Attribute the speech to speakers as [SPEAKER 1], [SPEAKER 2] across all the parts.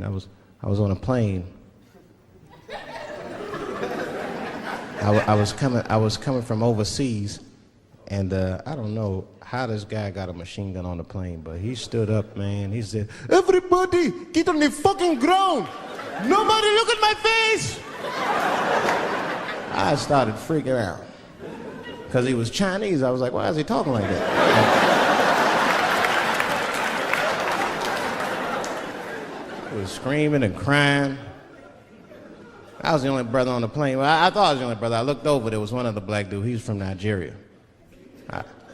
[SPEAKER 1] I was on a plane. I was coming from overseas, and I don't know how this guy got a machine gun on the plane, but he stood up, man. He said, "Everybody, get on the fucking ground! Nobody look at my face!" I started freaking out. Because he was Chinese, I was like, why is he talking like that? He was screaming and crying. I was the only brother on the plane. Well, I thought I was the only brother. I looked over, there was one other black dude. He was from Nigeria.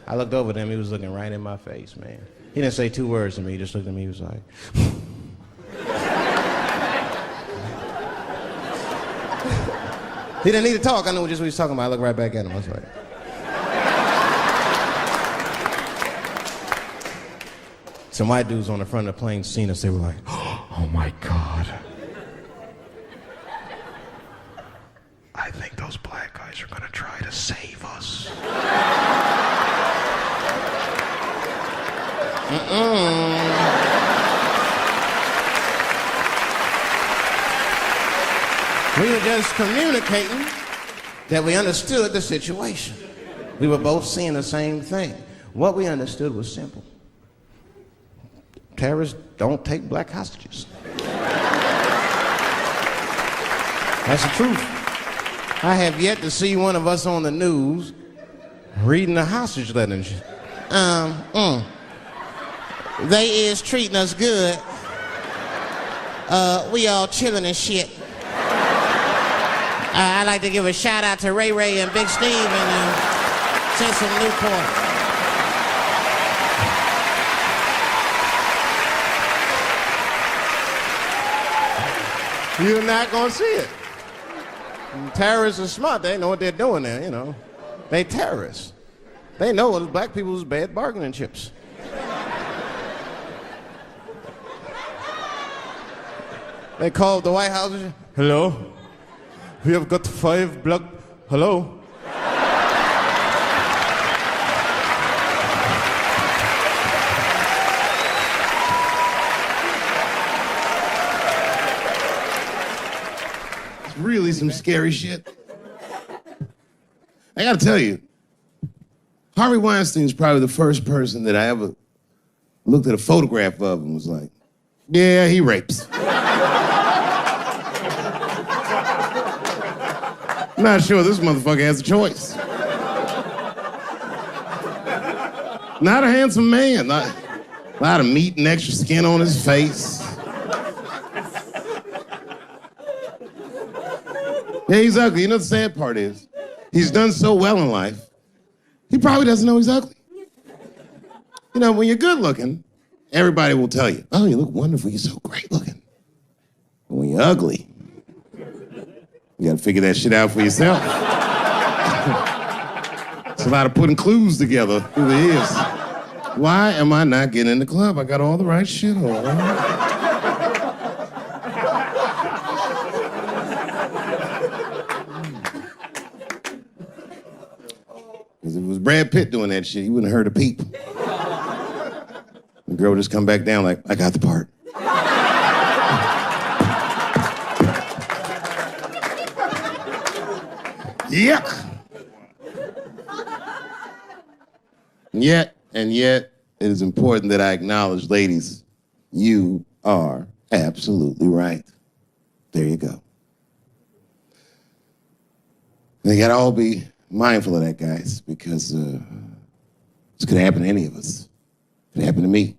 [SPEAKER 1] I looked over at him, he was looking right in my face, man. He didn't say two words to me, he just looked at me, he was like... He didn't need to talk, I knew just what he was talking about. I looked right back at him, I was like... Some white dudes on the front of the plane seen us, they were like, "Oh my God. I think those black guys are gonna try to save us." We were just communicating that we understood the situation. We were both seeing the same thing. What we understood was simple. Terrorists don't take black hostages. That's the truth. I have yet to see one of us on the news reading a hostage letter and shit. They is treating us good. We all chilling and shit. I'd like to give a shout out to Ray Ray and Big Steve and send some Newport. You're not gonna see it. And terrorists are smart. They know what they're doing there, you know. They terrorists. They know it's black people's bad bargaining chips. They called the White House. "Hello? We have got 5 black... Hello?
[SPEAKER 2] Really some scary shit. I gotta tell you, Harvey Weinstein's probably the first person that I ever looked at a photograph of and was like, yeah, he rapes. I'm not sure this motherfucker has a choice. Not a handsome man, not a lot of meat and extra skin on his face. Yeah, he's ugly. You know the sad part is, he's done so well in life, he probably doesn't know he's ugly. You know, when you're good looking, everybody will tell you, "Oh, you look wonderful, you're so great looking." But when you're ugly, you gotta figure that shit out for yourself. It's a lot of putting clues together through the years. Why am I not getting in the club? I got all the right shit on. Because if it was Brad Pitt doing that shit, he wouldn't have heard a peep. The girl would just come back down like, "I got the part." Yuck! And yet, it is important that I acknowledge, ladies, you are absolutely right. There you go. They gotta all be mindful of that, guys, because this could happen to any of us. It could happen to me.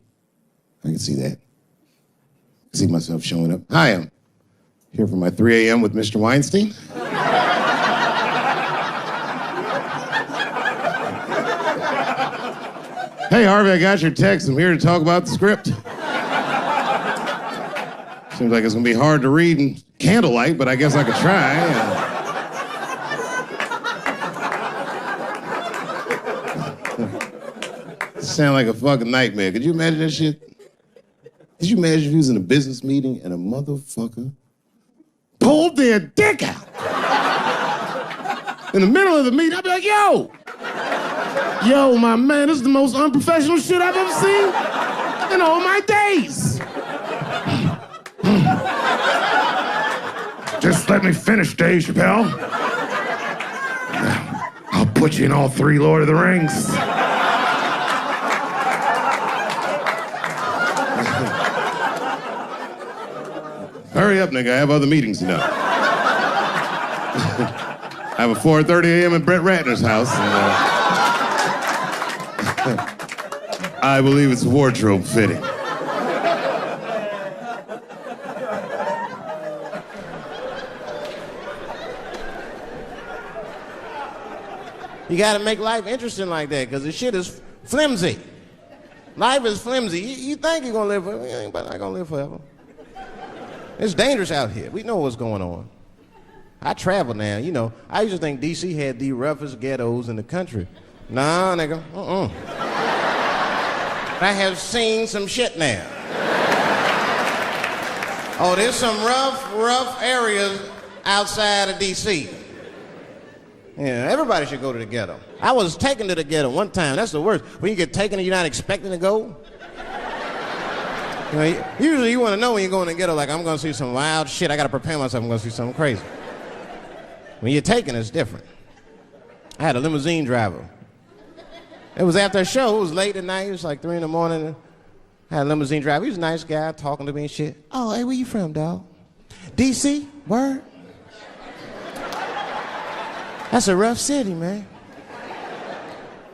[SPEAKER 2] I can see that. I can see myself showing up. Hi, I'm here for my 3 a.m. with Mr. Weinstein. Hey, Harvey, I got your text. I'm here to talk about the script. Seems like it's gonna be hard to read in candlelight, but I guess I could try. Sound like a fucking nightmare. Could you imagine that shit? Could you imagine if you was in a business meeting and a motherfucker pulled their dick out? In the middle of the meeting, I'd be like, yo, my man, this is the most unprofessional shit I've ever seen in all my days. Just let me finish, Dave Chappelle. I'll put you in all 3 Lord of the Rings. Hurry up, nigga. I have other meetings, you know. I have a 4:30 a.m. at Brett Ratner's house. And, I believe it's wardrobe fitting.
[SPEAKER 1] You gotta make life interesting like that, because the shit is flimsy. Life is flimsy. You think you're gonna live forever, you ain't not gonna live forever. It's dangerous out here. We know what's going on. I travel now, you know. I used to think DC had the roughest ghettos in the country. Nah, nigga, I have seen some shit now. Oh, there's some rough areas outside of DC. Yeah, everybody should go to the ghetto. I was taken to the ghetto one time. That's the worst. When you get taken and you're not expecting to go. You know, usually you want to know when you're going to the ghetto, like, I'm going to see some wild shit. I got to prepare myself. I'm going to see something crazy. When you're taken, it's different. I had a limousine driver. It was after a show. It was late at night. It was like 3 in the morning. I had a limousine driver. He was a nice guy, talking to me and shit. Oh, hey, where you from, dog? DC? Word? That's a rough city, man.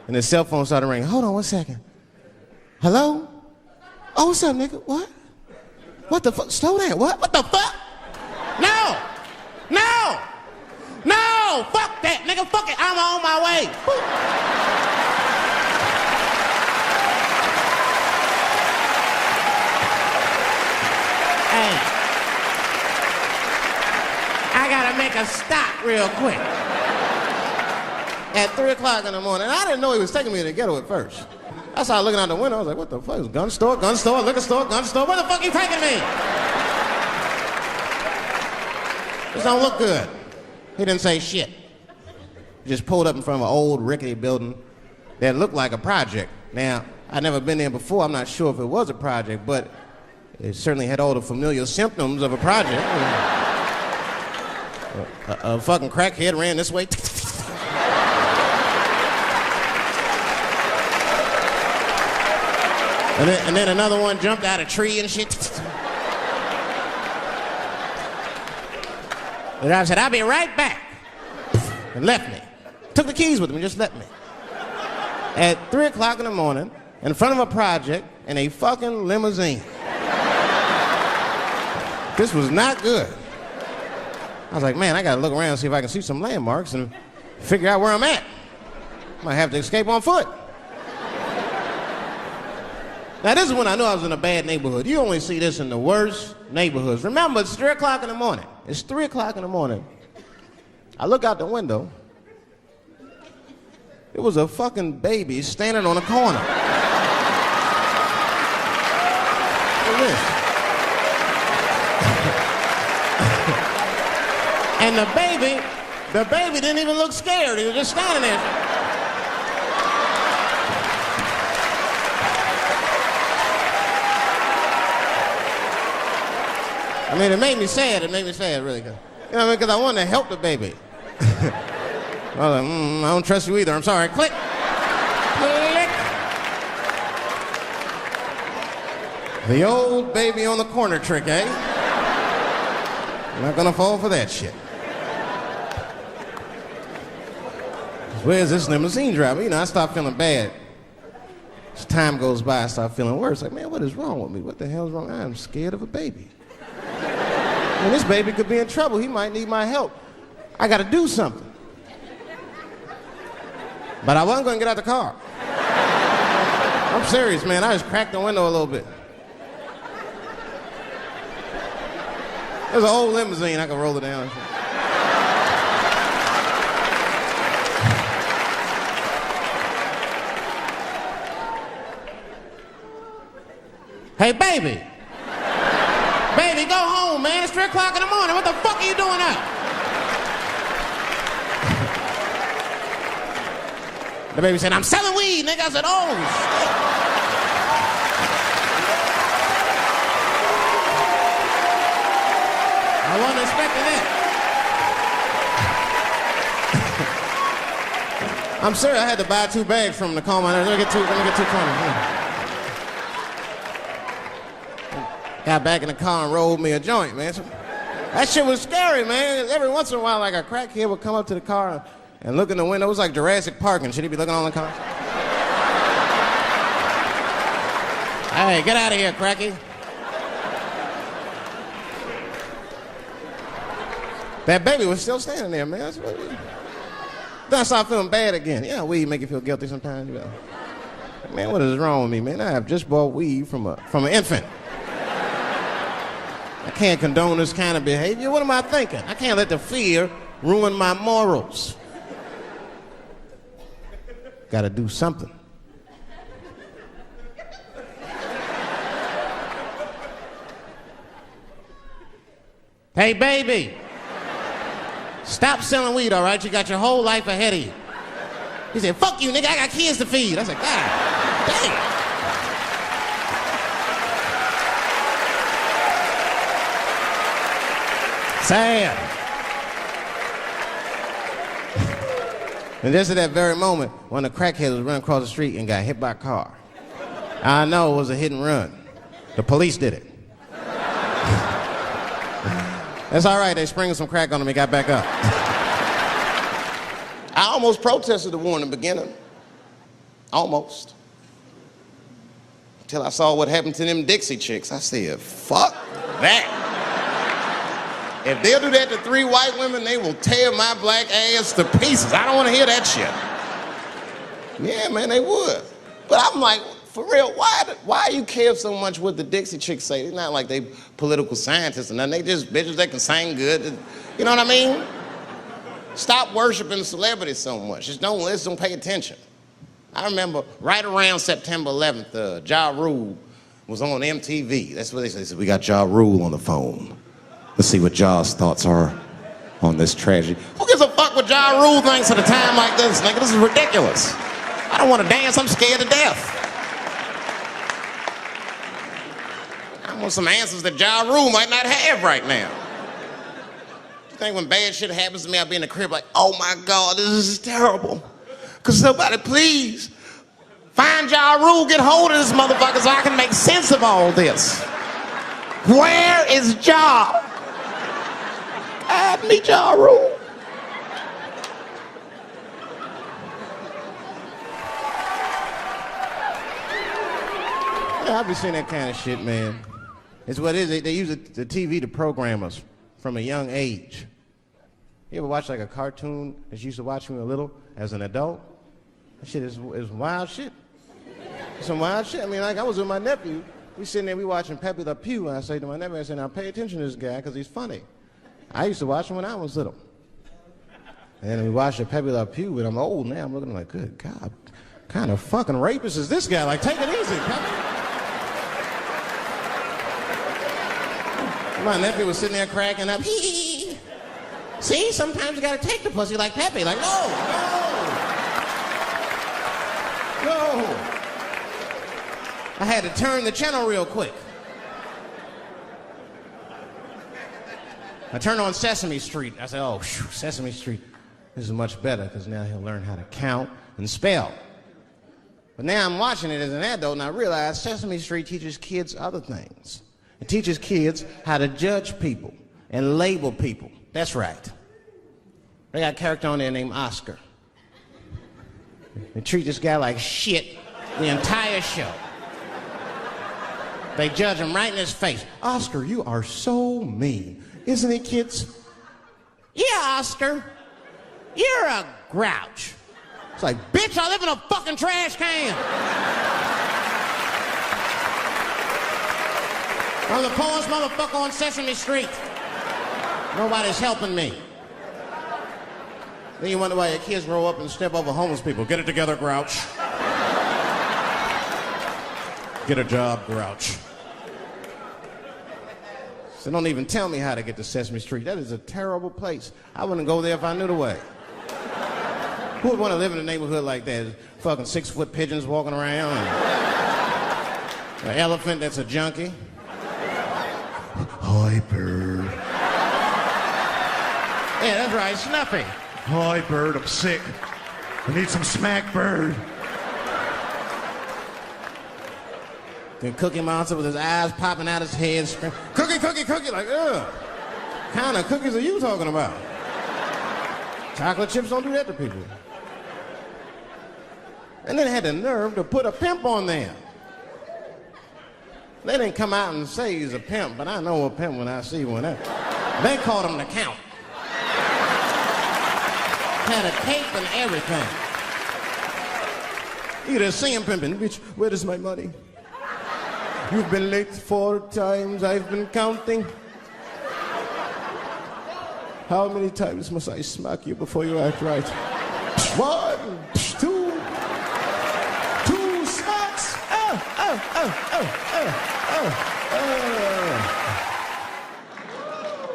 [SPEAKER 1] And his cell phone started ringing. Hold on 1 second. Hello? Oh, what's up, nigga? What? What the fuck? Slow down. What? What the fuck? No! No! No! Fuck that, nigga. Fuck it. I'm on my way. Hey. I gotta make a stop real quick. At 3 o'clock in the morning. I didn't know he was taking me to the ghetto at first. I started looking out the window. I was like, what the fuck? Is gun store, liquor store, gun store? Where the fuck you taking me? This don't look good. He didn't say shit. He just pulled up in front of an old rickety building that looked like a project. Now, I'd never been there before. I'm not sure if it was a project, but it certainly had all the familiar symptoms of a project. A fucking crackhead ran this way. And then another one jumped out of a tree and shit. The driver said, I'll be right back. And left me. Took the keys with him and just left me. At 3 o'clock in the morning, in front of a project, in a fucking limousine. This was not good. I was like, man, I gotta look around and see if I can see some landmarks and figure out where I'm at. Might have to escape on foot. Now, this is when I knew I was in a bad neighborhood. You only see this in the worst neighborhoods. Remember, it's 3 o'clock in the morning. It's 3 o'clock in the morning. I look out the window. It was a fucking baby standing on a corner. Look at this. And the baby didn't even look scared. He was just standing there. I mean, it made me sad, really. You know what I mean? Because I wanted to help the baby. I was like, I don't trust you either, I'm sorry. Click. Click. The old baby on the corner trick, eh? I'm not gonna fall for that shit. Where's this limousine driver? You know, I start feeling bad. As time goes by, I start feeling worse. Like, man, what is wrong with me? What the hell's wrong? I'm scared of a baby. And this baby could be in trouble. He might need my help. I gotta do something. But I wasn't gonna get out the car. I'm serious, man. I just cracked the window a little bit. There's an old limousine. I can roll it down. Hey, baby. Baby, go home, man. It's 3 o'clock in the morning. What the fuck are you doing up? The baby said, I'm selling weed, nigga. I said, oh, shit. I wasn't expecting that. I'm sorry, I had to buy 2 bags from him to calm my nerves. Let me get 2 corners. Got back in the car and rolled me a joint, man. So, that shit was scary, man. Every once in a while, like a crackhead would come up to the car and look in the window. It was like Jurassic Park and shit. He'd be looking on the car. Hey, get out of here, cracky. That baby was still standing there, man. Then I started feeling bad again. Yeah, weed make you feel guilty sometimes. You know. Man, what is wrong with me, man? I have just bought weed from an infant. I can't condone this kind of behavior. What am I thinking? I can't let the fear ruin my morals. Got to do something. Hey, baby. Stop selling weed, all right? You got your whole life ahead of you. He said, fuck you, nigga, I got kids to feed. I said, God damn. Sad. And just at that very moment, one of the crackheads was running across the street and got hit by a car. I know it was a hit and run. The police did it. That's all right, they sprinkled some crack on him and got back up. I almost protested the war in the beginning. Almost. Until I saw what happened to them Dixy chicks. I said, fuck that. If they'll do that to 3 white women, they will tear my black ass to pieces. I don't want to hear that shit. Yeah, man, they would. But I'm like, for real, why you care so much what the Dixie chicks say? It's not like they political scientists or nothing. They just bitches that can sing good. You know what I mean? Stop worshiping celebrities so much. Just don't listen, don't pay attention. I remember right around September 11th, Ja Rule was on MTV. That's what they said. They said, we got Ja Rule on the phone. Let's see what Ja's thoughts are on this tragedy. Who gives a fuck what Ja Rule thinks at a time like this, nigga? This is ridiculous. I don't want to dance. I'm scared to death. I want some answers that Ja Rule might not have right now. You think when bad shit happens to me, I'll be in the crib like, oh my God, this is terrible. Could somebody please find Ja Rule, get hold of this motherfucker so I can make sense of all this. Where is Ja? Guide me, Ja Rule. Yeah, I've been seeing that kind of shit, man. It's what it is. They use the TV to program us from a young age. You ever watch like a cartoon that you used to watch when you were little as an adult? That shit is wild shit. Some wild shit. I mean, like I was with my nephew. We sitting there, we watching Pepe Le Pew, and I say to my nephew, I say, now pay attention to this guy because he's funny. I used to watch him when I was little. And then we watched the Pepe Le Pew, and I'm old now. I'm looking like, good God, what kind of fucking rapist is this guy? Like, take it easy, Pepe. My nephew was sitting there cracking up. See, sometimes you gotta take the pussy like Pepe. Like, no. I had to turn the channel real quick. I turned on Sesame Street. I said, oh, Sesame Street. This is much better because now he'll learn how to count and spell. But now I'm watching it as an adult and I realize Sesame Street teaches kids other things. It teaches kids how to judge people and label people. That's right. They got a character on there named Oscar. They treat this guy like shit the entire show. They judge him right in his face. Oscar, you are so mean. Isn't he, kids? Yeah, Oscar. You're a grouch. It's like, bitch, I live in a fucking trash can. I'm the poorest motherfucker on Sesame Street. Nobody's helping me. Then you wonder why your kids grow up and step over homeless people. Get it together, grouch. Get a job, grouch. So don't even tell me how to get to Sesame Street. That is a terrible place. I wouldn't go there if I knew the way. Who would want to live in a neighborhood like that? Fucking 6-foot pigeons walking around. And an elephant that's a junkie. Hyper. Yeah, that's right, Snuffy.
[SPEAKER 3] Hi, Bird, I'm sick. I need some smack, Bird.
[SPEAKER 1] The Cookie Monster with his eyes popping out his head, screaming, cookie, cookie, cookie, like, ugh. What kind of cookies are you talking about? Chocolate chips don't do that to people. And then they had the nerve to put a pimp on there. They didn't come out and say he's a pimp, but I know a pimp when I see one. They called him the Count. Had a cape and everything. You could see him pimping. Bitch, where is my money? You've been late 4 times, I've been counting. How many times must I smack you before you act right? 1, 2 smacks.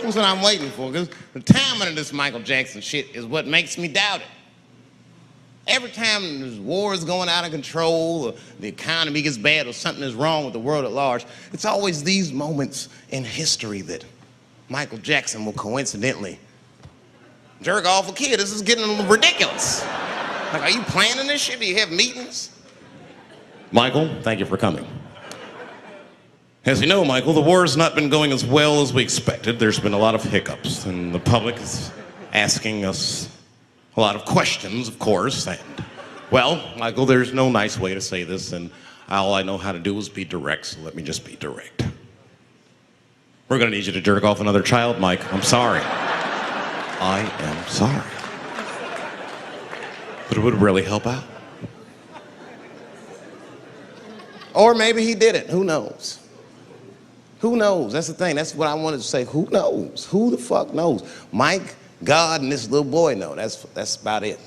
[SPEAKER 1] That's what I'm waiting for, because the timing of this Michael Jackson shit is what makes me doubt it. Every time this war is going out of control, or the economy gets bad, or something is wrong with the world at large, it's always these moments in history that Michael Jackson will coincidentally jerk off a kid. This is getting a little ridiculous. Like, are you planning this shit? Do you have meetings? Michael, thank you for coming. As you know, Michael, the war has not been going as well as we expected. There's been a lot of hiccups, and the public is asking us a lot of questions, of course. And, well, Michael, there's no nice way to say this, and all I know how to do is be direct, so let me just be direct. We're gonna need you to jerk off another child, Mike. I'm sorry. I am sorry. But it would really help out. Or maybe he did it. Who knows? Who knows? That's the thing. That's what I wanted to say. Who knows? Who the fuck knows? Mike, God, and this little boy know. That's about it.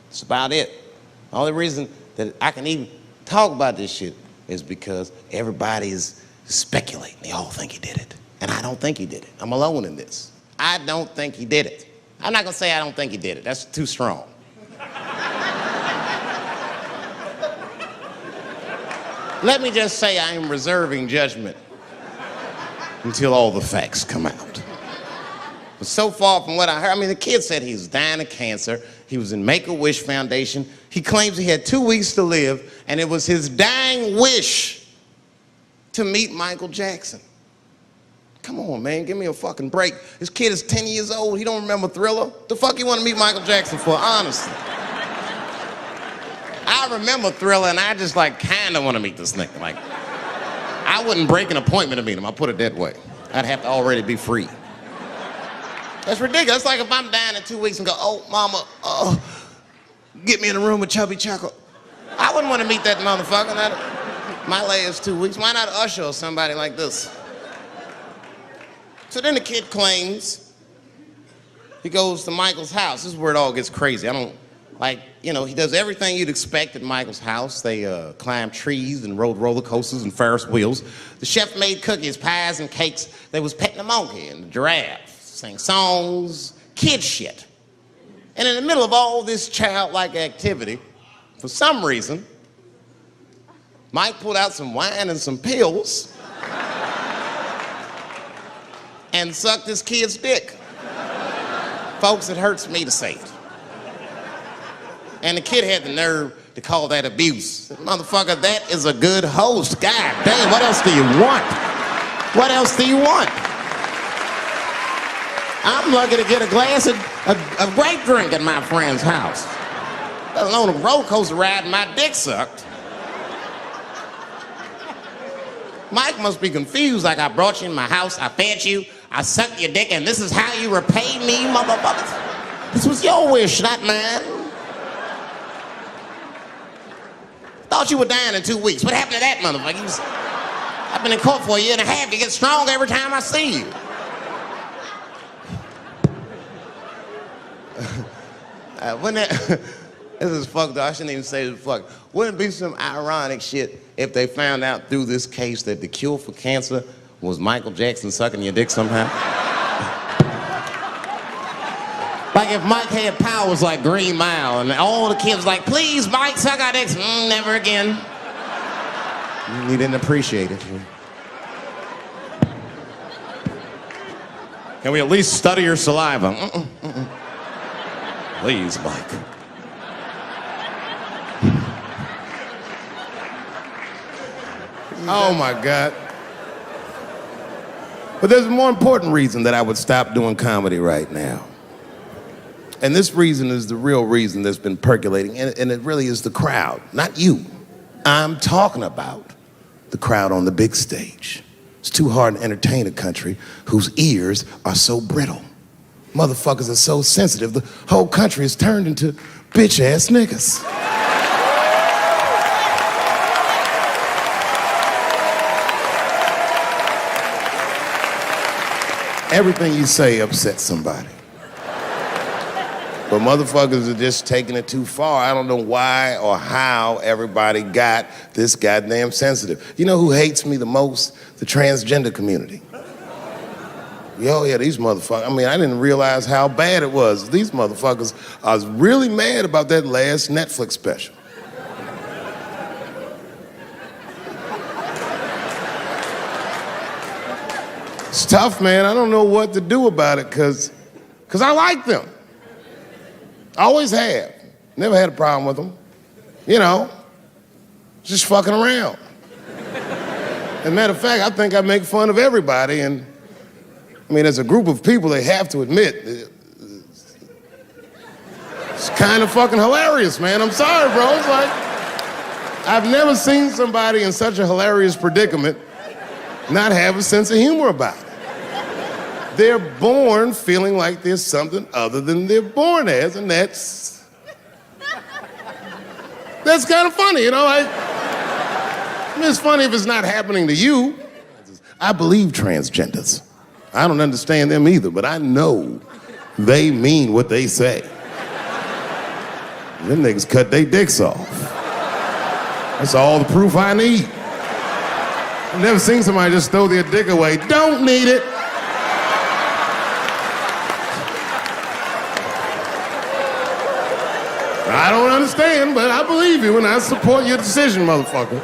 [SPEAKER 1] That's about it. The only reason that I can even talk about this shit is because everybody is speculating. They all think he did it. And I don't think he did it. I'm alone in this. I don't think he did it. I'm not gonna say I don't think he did it. That's too strong. Let me just say I am reserving judgment until all the facts come out. But so far from what I heard, I mean, the kid said he was dying of cancer. He was in Make-A-Wish Foundation. He claims he had 2 weeks to live, and it was his dying wish to meet Michael Jackson. Come on, man, give me a fucking break. This kid is 10 years old. He don't remember Thriller. The fuck you want to meet Michael Jackson for, honestly? I remember Thriller, and I just, like, kind of want to meet this nigga. Like, I wouldn't break an appointment to meet him. I'll put it that way. I'd have to already be free. That's ridiculous. It's like if I'm dying in 2 weeks and go, oh, mama, get me in a room with Chubby Chocolate. I wouldn't want to meet that motherfucker. My last 2 weeks. Why not Usher or somebody like this? So then the kid claims he goes to Michael's house. This is where it all gets crazy. He does everything you'd expect at Michael's house. They climbed trees and rode roller coasters and Ferris wheels. The chef made cookies, pies, and cakes. They was petting a monkey and a giraffe, sang songs, kid shit. And in the middle of all this childlike activity, for some reason, Mike pulled out some wine and some pills and sucked his kid's dick. Folks, it hurts me to say it. And the kid had the nerve to call that abuse. Motherfucker, that is a good host. God damn, what else do you want? What else do you want? I'm lucky to get a glass of grape drink at my friend's house. Let alone a roller coaster ride and my dick sucked. Mike must be confused, like I brought you in my house, I fed you, I sucked your dick, and this is how you repay me, motherfuckers. This was your wish, not mine. Thought you were dying in 2 weeks. What happened to that motherfucker? I've been in court for 1.5 years. You get stronger every time I see you. This is fucked up. I shouldn't even say this fuck. Wouldn't it be some ironic shit if they found out through this case that the cure for cancer was Michael Jackson sucking your dick somehow? Like if Mike had powers like Green Mile and all the kids like, please, Mike, suck our dicks. Never again. He didn't appreciate it.
[SPEAKER 2] Can we at least study your saliva? Please, Mike. Oh my God. But there's a more important reason that I would stop doing comedy right now. And this reason is the real reason that's been percolating, and it really is the crowd, not you. I'm talking about the crowd on the big stage. It's too hard to entertain a country whose ears are so brittle. Motherfuckers are so sensitive, the whole country is turned into bitch-ass niggas. Everything you say upsets somebody. But motherfuckers are just taking it too far. I don't know why or how everybody got this goddamn sensitive. You know who hates me the most? The transgender community. Yo, yeah, these motherfuckers. I mean, I didn't realize how bad it was. These motherfuckers, I was really mad about that last Netflix special. It's tough, man. I don't know what to do about it because I like them. I always have. Never had a problem with them. You know, just fucking around. As a matter of fact, I think I make fun of everybody, and I mean, as a group of people, they have to admit, it's kind of fucking hilarious, man. I'm sorry, bro. It's like, I've never seen somebody in such a hilarious predicament not have a sense of humor about it. They're born feeling like there's something other than they're born as, and that's kind of funny, you know? I mean, it's funny if it's not happening to you. I believe transgenders. I don't understand them either, but I know they mean what they say. Them niggas cut their dicks off. That's all the proof I need. I've never seen somebody just throw their dick away. Don't need it. I don't understand, but I believe you and I support your decision, motherfucker.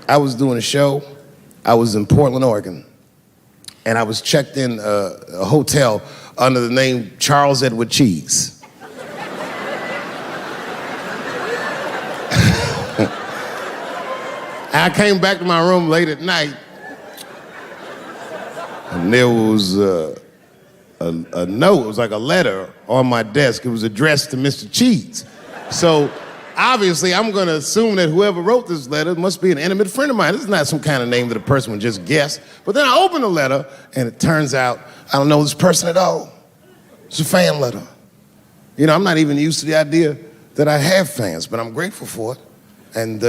[SPEAKER 2] I was doing a show. I was in Portland, Oregon, and I was checked in a hotel under the name Charles Edward Cheese. I came back to my room late at night, and there was a note. It was like a letter on my desk. It was addressed to Mr. Cheese. So obviously, I'm going to assume that whoever wrote this letter must be an intimate friend of mine. This is not some kind of name that a person would just guess. But then I open the letter, and it turns out I don't know this person at all. It's a fan letter. You know, I'm not even used to the idea that I have fans, but I'm grateful for it. And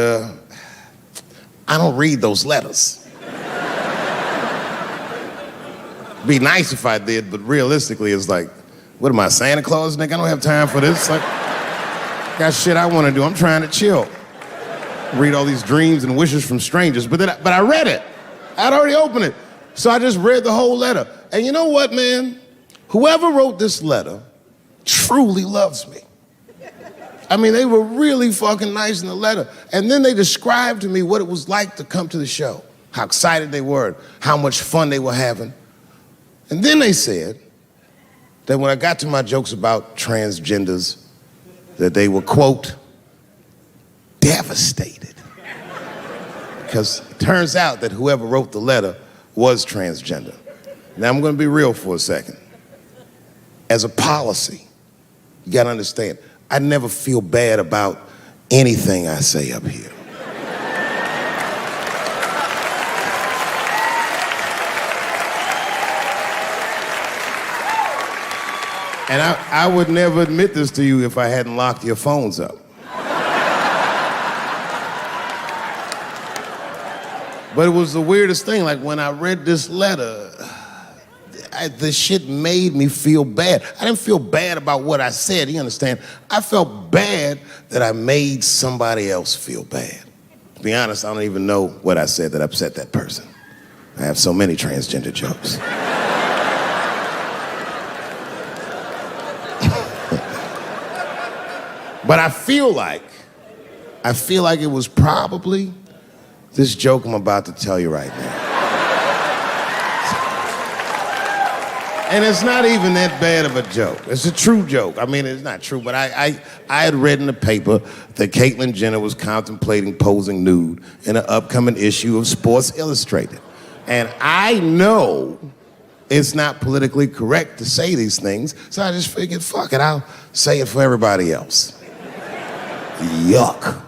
[SPEAKER 2] I don't read those letters. Be nice if I did, but realistically, it's like, what am I, Santa Claus, nigga? I don't have time for this. Like, got shit I want to do. I'm trying to chill. Read all these dreams and wishes from strangers, but I read it. I'd already opened it. So I just read the whole letter. And you know what, man? Whoever wrote this letter truly loves me. I mean, they were really fucking nice in the letter. And then they described to me what it was like to come to the show, how excited they were, how much fun they were having. And then they said that when I got to my jokes about transgenders, that they were, quote, devastated. Because it turns out that whoever wrote the letter was transgender. Now, I'm going to be real for a second. As a policy, you got to understand, I never feel bad about anything I say up here. And I would never admit this to you if I hadn't locked your phones up. But it was the weirdest thing. Like, when I read this letter, this shit made me feel bad. I didn't feel bad about what I said, you understand? I felt bad that I made somebody else feel bad. To be honest, I don't even know what I said that upset that person. I have so many transgender jokes. But I feel like it was probably this joke I'm about to tell you right now. And it's not even that bad of a joke. It's a true joke. I mean, it's not true, but I had read in the paper that Caitlyn Jenner was contemplating posing nude in an upcoming issue of Sports Illustrated. And I know it's not politically correct to say these things, so I just figured, fuck it, I'll say it for everybody else. Yuck.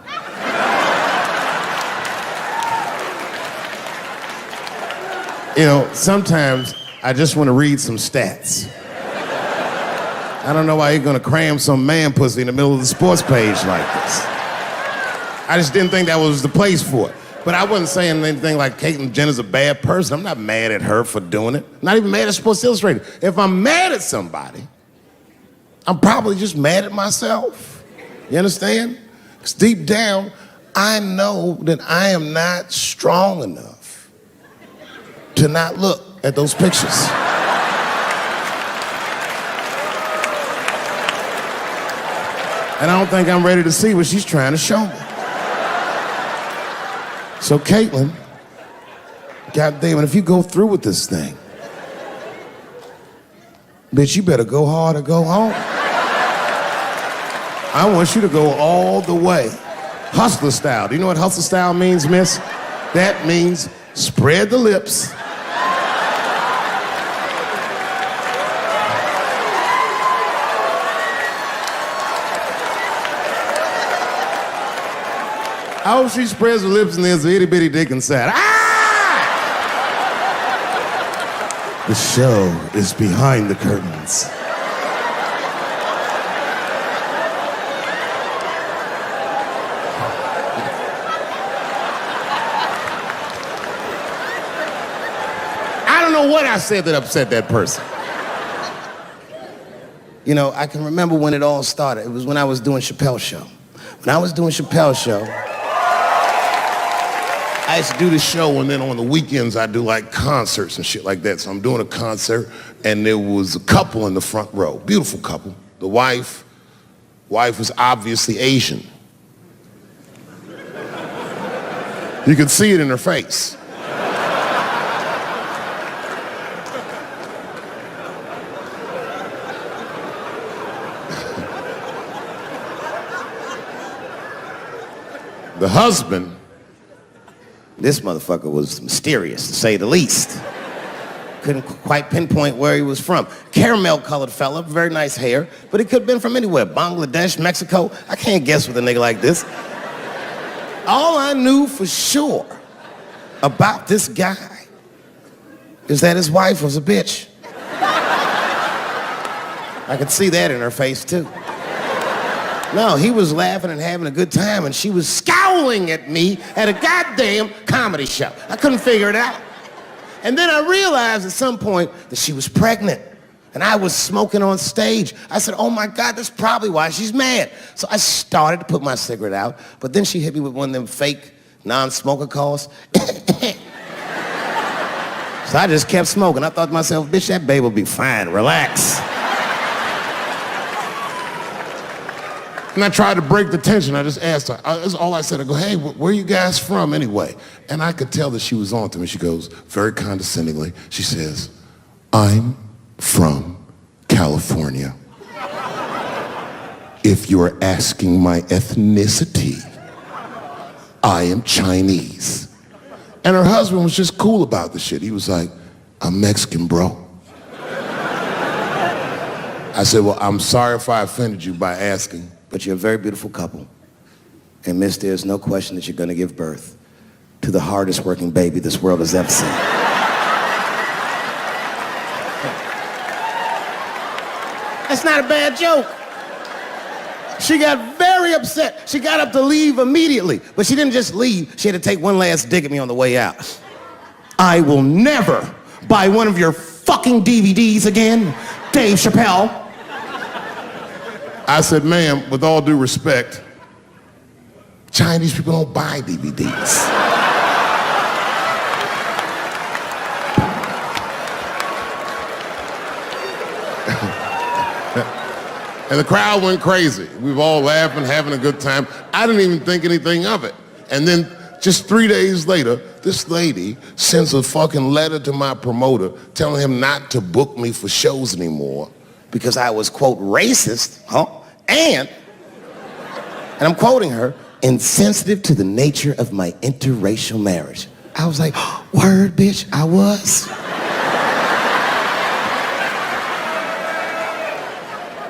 [SPEAKER 2] You know, sometimes I just want to read some stats. I don't know why you're gonna cram some man pussy in the middle of the sports page like this. I just didn't think that was the place for it. But I wasn't saying anything like Caitlyn Jenner's a bad person. I'm not mad at her for doing it. Not even mad at Sports Illustrated. If I'm mad at somebody, I'm probably just mad at myself. You understand? Because deep down, I know that I am not strong enough to not look at those pictures. And I don't think I'm ready to see what she's trying to show me. So Caitlyn, goddamn it, if you go through with this thing, bitch, you better go hard or go home. I want you to go all the way. Hustler style. Do you know what hustler style means, miss? That means spread the lips. I hope she spreads her lips and there's an itty bitty dick inside. Ah! The show is behind the curtains. I don't know what I said that upset that person. You know, I can remember when it all started. It was when I was doing Chappelle show. When I was doing Chappelle show, I used to do the show, and then on the weekends, I do like concerts and shit like that. So I'm doing a concert, and there was a couple in the front row. Beautiful couple. The wife was obviously Asian. You could see it in her face. The husband, this motherfucker was mysterious, to say the least. Couldn't quite pinpoint where he was from. Caramel-colored fella, very nice hair, but he could have been from anywhere. Bangladesh, Mexico. I can't guess with a nigga like this. All I knew for sure about this guy is that his wife was a bitch. I could see that in her face, too. No, he was laughing and having a good time, and she was scowling at me at a goddamn comedy show. I couldn't figure it out. And then I realized at some point that she was pregnant, and I was smoking on stage. I said, oh my God, that's probably why she's mad. So I started to put my cigarette out, but then she hit me with one of them fake non-smoker calls. So I just kept smoking. I thought to myself, bitch, that babe will be fine, relax. And I tried to break the tension. I just asked her. That's all I said. I go, hey, where are you guys from anyway? And I could tell that she was on to me. She goes, very condescendingly, she says, I'm from California. If you're asking my ethnicity, I am Chinese. And her husband was just cool about the shit. He was like, I'm Mexican, bro. I said, well, I'm sorry if I offended you by asking. But you're a very beautiful couple. And miss, there's no question that you're gonna give birth to the hardest working baby this world has ever seen. That's not a bad joke. She got very upset. She got up to leave immediately, but she didn't just leave. She had to take one last dig at me on the way out. I will never buy one of your fucking DVDs again, Dave Chappelle. I said, ma'am, with all due respect, Chinese people don't buy DVDs. And the crowd went crazy. We were all laughing, having a good time. I didn't even think anything of it. And then Just 3 days later, this lady sends a fucking letter to my promoter telling him not to book me for shows anymore because I was, quote, racist, and I'm quoting her, insensitive to the nature of my interracial marriage. I was like, word, bitch, I was.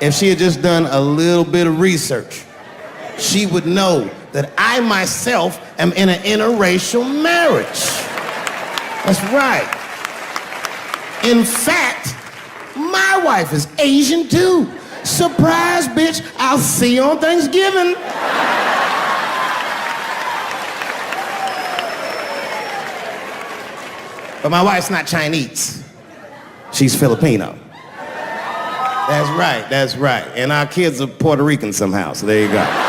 [SPEAKER 2] If she had just done a little bit of research, she would know that I myself am in an interracial marriage. That's right. In fact, my wife is Asian too. Surprise, bitch, I'll see you on Thanksgiving. But my wife's not Chinese. She's Filipino. That's right. And our kids are Puerto Rican somehow, so there you go.